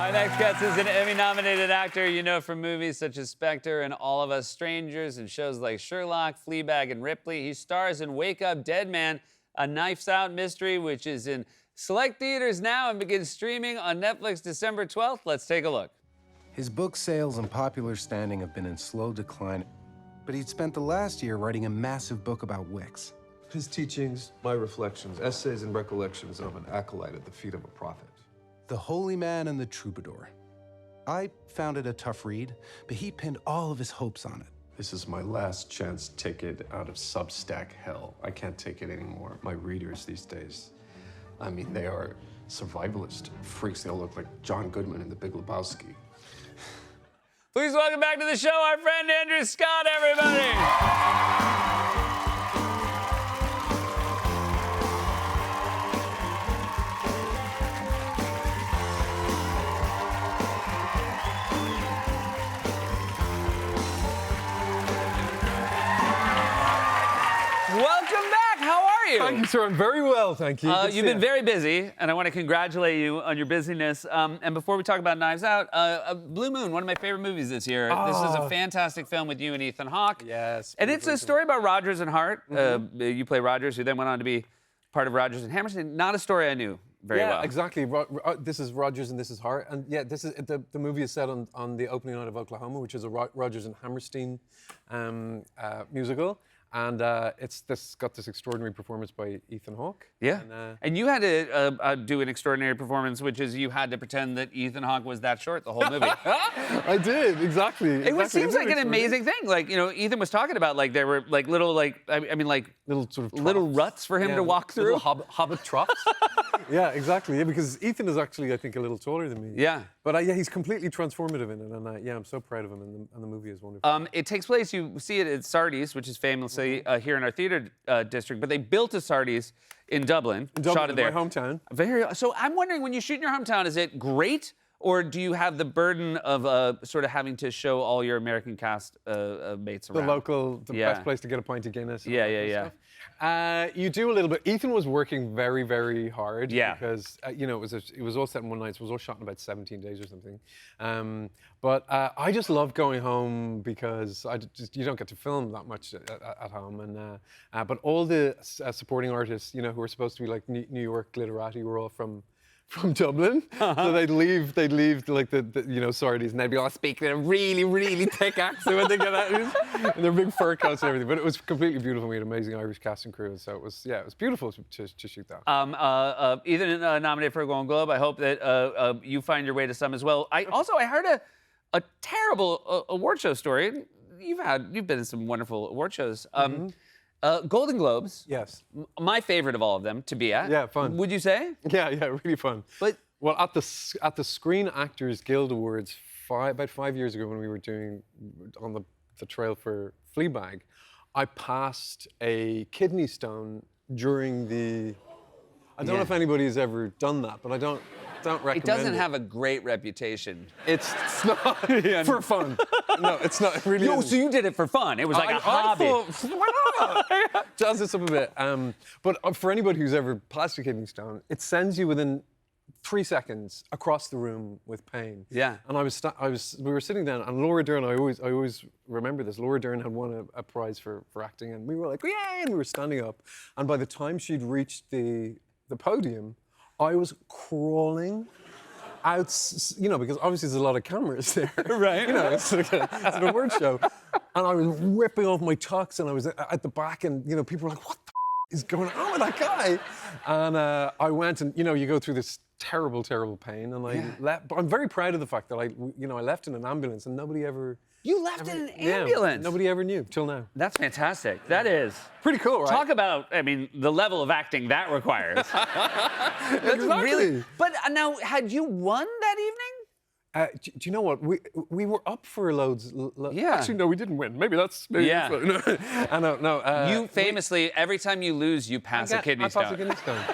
Our next guest is an Emmy-nominated actor you know from movies such as Spectre and All of Us Strangers and shows like Sherlock, Fleabag, and Ripley. He stars in Wake Up Dead Man, a Knives Out mystery, which is in select theaters now and begins streaming on Netflix December 12th. Let's take a look. His book sales and popular standing have been in slow decline, but he'd spent the last year writing a massive book about Wicks. His teachings, my reflections, essays and recollections of an acolyte at the feet of a prophet. The Holy Man and the Troubadour. I found it a tough read, but he pinned all of his hopes on it. This is my last chance ticket out of Substack hell. I can't take it anymore. My readers these days, I mean, they are survivalist freaks. They all look like John Goodman in The Big Lebowski. Please welcome back to the show our friend Andrew Scott, everybody. Welcome back. How are you? Thank you, sir. I'm very well, thank you. You've been very busy, and I want to congratulate you on your busyness. And before we talk about Knives Out, Blue Moon, one of my favorite movies this year. This is a fantastic film with you and Ethan Hawke. Yes. And it's a story about Rodgers and Hart. You play Rodgers, who then went on to be part of Rodgers and Hammerstein. Not a story I knew very well. Yeah, exactly. This is Rodgers and this is Hart. And yeah, this is the movie is set on the opening night of Oklahoma, which is a Rodgers and Hammerstein musical. And it's got this extraordinary performance by Ethan Hawke. Yeah. And you had to do an extraordinary performance, which is you had to pretend that Ethan Hawke was that short the whole movie. I did, exactly. It seems like an amazing thing. Like, you know, Ethan was talking about, like, there were, like, little, like, I mean, like, little sort of little ruts for him to walk through. Little hobbit troughs. Yeah, exactly. Yeah, because Ethan is actually, I think, a little taller than me. Yeah. But yeah, he's completely transformative in it, and yeah, I'm so proud of him, and the movie is wonderful. It takes place, you see it at Sardi's, which is famously here in our theater district, but they built a Sardi's in Dublin, shot it there. My hometown. So I'm wondering, when you shoot in your hometown, is it great, or do you have the burden of sort of having to show all your American cast mates around? The best place to get a pint of Guinness. Yeah. You do a little bit. Ethan was working very, very hard. Yeah. Because you know it was all set in one night. So it was all shot in about 17 days or something. But I just love going home because you don't get to film that much at home. And but all the supporting artists, you know, who are supposed to be like New York glitterati, were all from Dublin. So they'd leave like the you know, Sardi's, and they'd be all speaking in a really, really thick accent when they get out, and their big fur coats and everything. But it was completely beautiful. We had an amazing Irish cast and crew, so it was beautiful to shoot that. Ethan nominated for a Golden Globe. I hope that you find your way to some as well. I heard a terrible award show story. You've been in some wonderful award shows. Golden Globes. Yes. My favorite of all of them to be at. Yeah, fun. Would you say? Yeah, really fun. But well, at the Screen Actors Guild Awards about 5 years ago, when we were doing on the trail for Fleabag, I passed a kidney stone during the. I don't know if anybody's ever done that, but I don't recommend it. It doesn't have a great reputation. It's not for fun. No, it's not. It really isn't. So you did it for fun. It was like a hobby. Why not? Jazz this up a bit. But for anybody who's ever passed a kidney stone, it sends you within 3 seconds across the room with pain. Yeah. And we were sitting down, and Laura Dern, I always remember this. Laura Dern had won a prize for acting, and we were like, yay! And we were standing up. And by the time she'd reached the podium, I was crawling out, you know, because obviously there's a lot of cameras there. Right. You know, it's an award show. And I was ripping off my tux, and I was at the back, and, you know, people were like, what the is going on with that guy? And I went, and, you know, you go through this terrible, terrible pain, and I left. But I'm very proud of the fact that I left in an ambulance, and nobody ever. You left in an ambulance? Nobody ever knew, till now. That's fantastic. That is. Pretty cool, right? Talk about, I mean, the level of acting that requires. That's really. But now, had you won that evening? Do you know what? We were up for loads. Yeah. Actually, no, we didn't win. Maybe that's. No. You famously, every time you lose, you pass a kidney stone. I pass a kidney stone.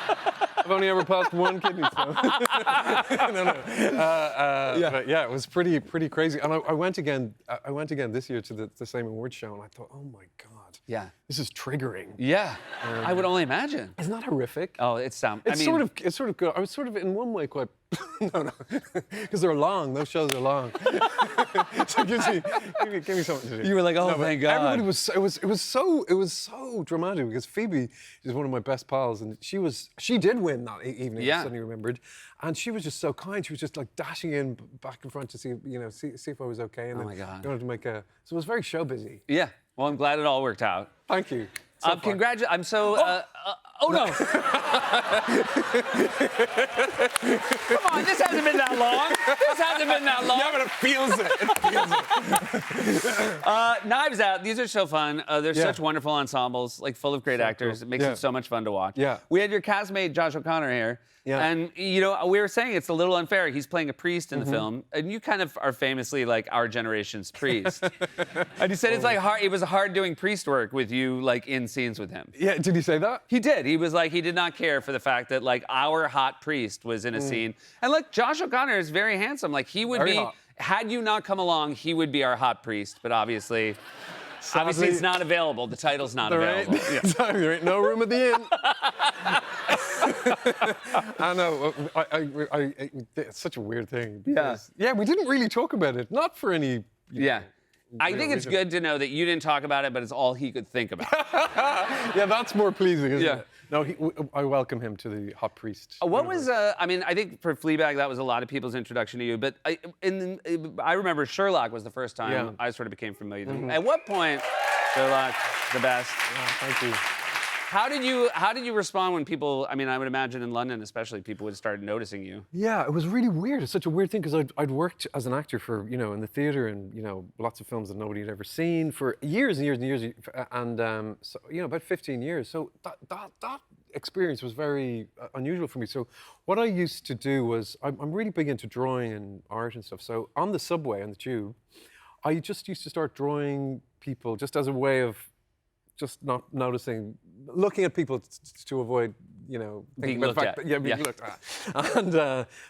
I've only ever passed one kidney stone. But yeah, it was pretty crazy. And I went again this year to the same award show, and I thought, oh my God. Yeah. this is triggering. Yeah. I would only imagine. Isn't that horrific? Oh, it's It's sort of good. I was sort of in one way quite no, because they're long. Those shows are long. So give me something to do. You were like, oh, No, but thank God. Everybody was. It was so dramatic because Phoebe is one of my best pals, and she did win that evening. Yeah. I suddenly remembered, and she was just so kind. She was just like dashing in back in front to see if I was okay. And Oh then my God. wanted to make a. So it was very show busy. Yeah. Well, I'm glad it all worked out. Thank you. So far. Congratulations. I'm so. Oh no. Come on, this hasn't been that long. This hasn't been that long. Yeah, but it feels it. It feels it. Knives Out. These are so fun. They're Yeah. such wonderful ensembles, like full of great actors. cool. It makes Yeah. it so much fun to watch. Yeah. We had your castmate Josh O'Connor here. Yeah. And we were saying it's a little unfair. He's playing a priest in the Mm-hmm. film, and you kind of are famously like our generation's priest. And he said it's like hard. It was hard doing priest work with you, like in scenes with him. Yeah. Did he say that? He did. He was like, he did not care for the fact that like our hot priest was in a scene. And look, Josh O'Connor is very handsome. Like he would Very be, hot. had you not come along, he would be our hot priest. But obviously it's not available. The title's not available. Sorry, there ain't no room at the inn. I know. It's such a weird thing. because- Yeah, we didn't really talk about it. Not for any. Yeah. I real think it's reason. good to know that you didn't talk about it, but it's all he could think about. Yeah, that's more pleasing, isn't Yeah. it? No, I welcome him to the hot priest. What was, I think for Fleabag, that was a lot of people's introduction to you, but I remember Sherlock was the first time Yeah. I sort of became familiar with him. At what point, Sherlock, the best. Thank you. How did you respond when people, I would imagine in London especially, people would start noticing you? Yeah, it was really weird. It's such a weird thing because I'd worked as an actor for, in the theater and, lots of films that nobody had ever seen for years and years and years. And, so, about 15 years. So that experience was very unusual for me. So what I used to do was, I'm really big into drawing and art and stuff. So on the subway, on the tube, I just used to start drawing people just as a way of just not noticing, looking at people to avoid, Being thinking about looked the fact at. that, being looked at. And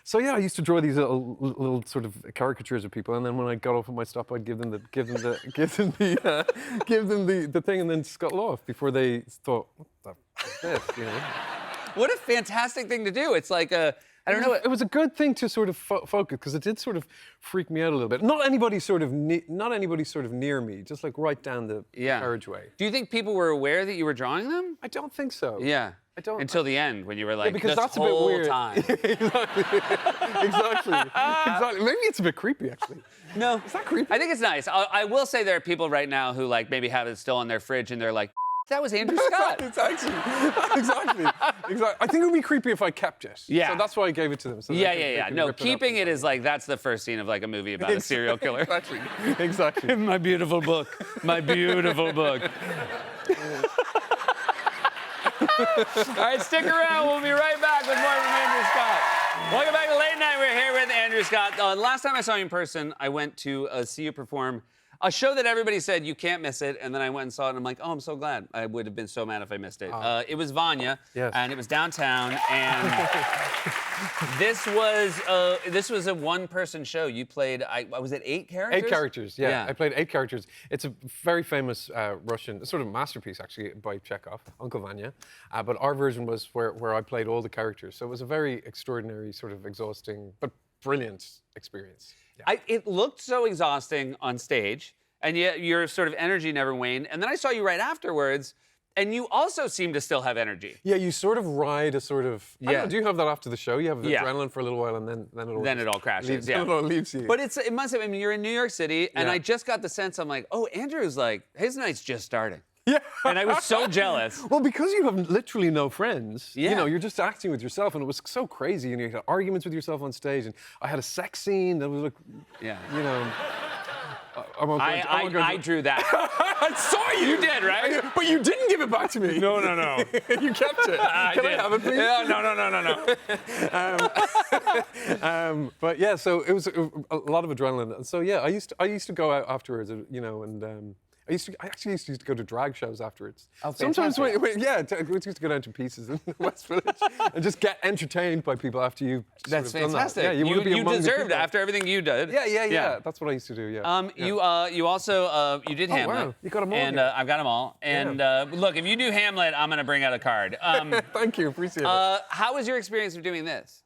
so I used to draw these little sort of caricatures of people, and then when I got off at my stop, I'd give them the thing, and then scuttle off before they thought, what the f- is this? What a fantastic thing to do. It's like I don't know. It was a good thing to sort of focus because it did sort of freak me out a little bit. Not anybody sort of near me, just like right down the carriageway. Do you think people were aware that you were drawing them? I don't think so. Yeah. I don't. Until the end, when you were like, because this that's a bit whole weird. time. Exactly. Maybe it's a bit creepy, actually. No. Is that creepy? I think it's nice. I will say there are people right now who like maybe have it still on their fridge and they're like, that was Andrew Scott. It's actually exactly. I think it would be creepy if I kept it. Yeah. So that's why I gave it to them. So they Yeah. can No, rip it up keeping and it is like that's the first scene of like a movie about a serial killer. Exactly. My beautiful book. My beautiful book. All right, stick around. We'll be right back with more from Andrew Scott. Welcome back to Late Night. We're here with Andrew Scott. Last time I saw you in person, I went to see you perform a show that everybody said you can't miss it, and then I went and saw it, and I'm like, oh, I'm so glad. I would have been so mad if I missed it. It was Vanya, Yes. and it was downtown, and this was a one-person show. You played, was it 8 characters? 8 characters, yeah. Yeah. I played 8 characters. It's a very famous Russian, sort of masterpiece, actually, by Chekhov, Uncle Vanya. But our version was where I played all the characters. So it was a very extraordinary, sort of exhausting, but brilliant experience. Yeah. It looked so exhausting on stage, and yet your sort of energy never waned. And then I saw you right afterwards, and you also seem to still have energy. Yeah, you sort of ride a sort of. I don't Yeah. know, do you have that after the show? You have the Yeah. adrenaline for a little while, and then it all crashes. leaves, Yeah. Then it all leaves you. But it must have. You're in New York City, and Yeah. I just got the sense. I'm like, oh, Andrew's like his night's just starting, yeah. and I was so jealous. Well, because you have literally no friends, Yeah. you're just acting with yourself, and it was so crazy. And you had arguments with yourself on stage, and I had a sex scene that was like, Yeah. I won't go into- I won't go I into- drew that. I saw you. You did, right? But you didn't give it back to me. No. You kept it. Can I have it, please? Yeah, no. But yeah, so it was a lot of adrenaline. And so yeah, I used to go out afterwards, and I actually used to go to drag shows afterwards. Oh, Sometimes, fantastic. we used to go down to Pieces in the West Village and just get entertained by people after you. That's sort of done that. fantastic. Yeah, wanna be you among the deserved people. after everything you did. Yeah. That's what I used to do. Yeah. You also you did Hamlet. wow. You got 'em all And here. I've got them all. And look, if you do Hamlet, I'm gonna bring out a card. Thank you. Appreciate it. How was your experience of doing this?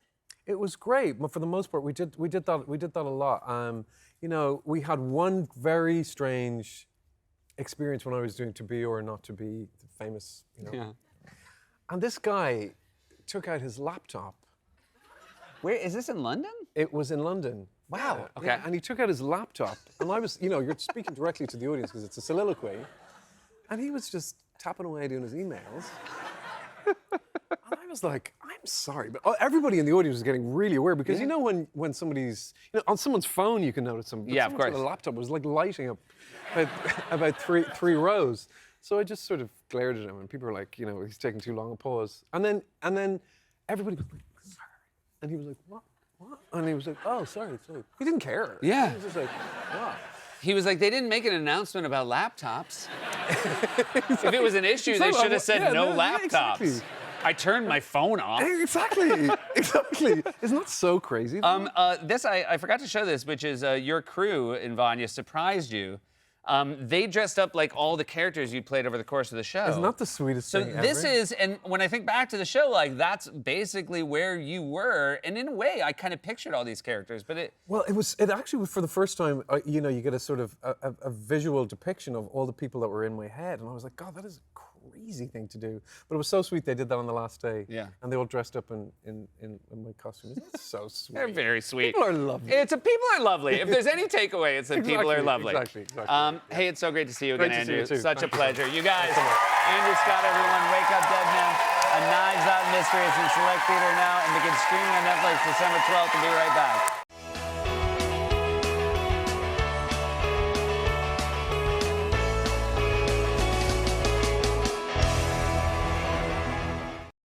It was great, but for the most part, we did that a lot. You know, we had one very strange experience when I was doing To Be or Not to Be, the famous, you know. Yeah. And this guy took out his laptop. Where is this in London? It was in London. Wow, okay. Yeah, and he took out his laptop, and I was, you know, you're speaking directly to the audience because it's a soliloquy, and he was just tapping away doing his emails. And I was like, I'm sorry, but everybody in the audience was getting really aware because you know when somebody's, you know, on someone's phone you can notice them. But Yeah, of someone's course. got a laptop was like lighting up about three rows. So I just sort of glared at him, and people were like, you know, he's taking too long a pause. And then everybody was like, sorry, and he was like, what? And he was like, oh, sorry. He didn't care. Yeah. He was just like, what? He was like, they didn't make an announcement about laptops. If it was an issue, they should have said no laptops. Exactly. I turned my phone off. Exactly. Isn't that so crazy? This I forgot to show this, which is your crew in Vanya surprised you. They dressed up like all the characters you played over the course of the show. Isn't that the sweetest So thing this ever? is, and when I think back to the show, like that's basically where you were, and in a way, I kind of pictured all these characters, but Well, it actually was for the first time, you know, you get a sort of a visual depiction of all the people that were in my head, and I was like, God, that is a crazy thing to do. But it was so sweet. They did that on the last day. Yeah. And they all dressed up in my costumes. It's so sweet. they're very sweet. People are lovely. People are lovely. If there's any takeaway, it's that people are lovely. Exactly. Hey, it's so great to see you again, Great to see Andrew. you too. Such Thank a you so much. pleasure. You guys, Thanks so much. Andrew Scott, everyone, Wake Up Dead Man, A Knives Out Mystery is in select theater now and begins streaming on Netflix December 12th. We'll be right back.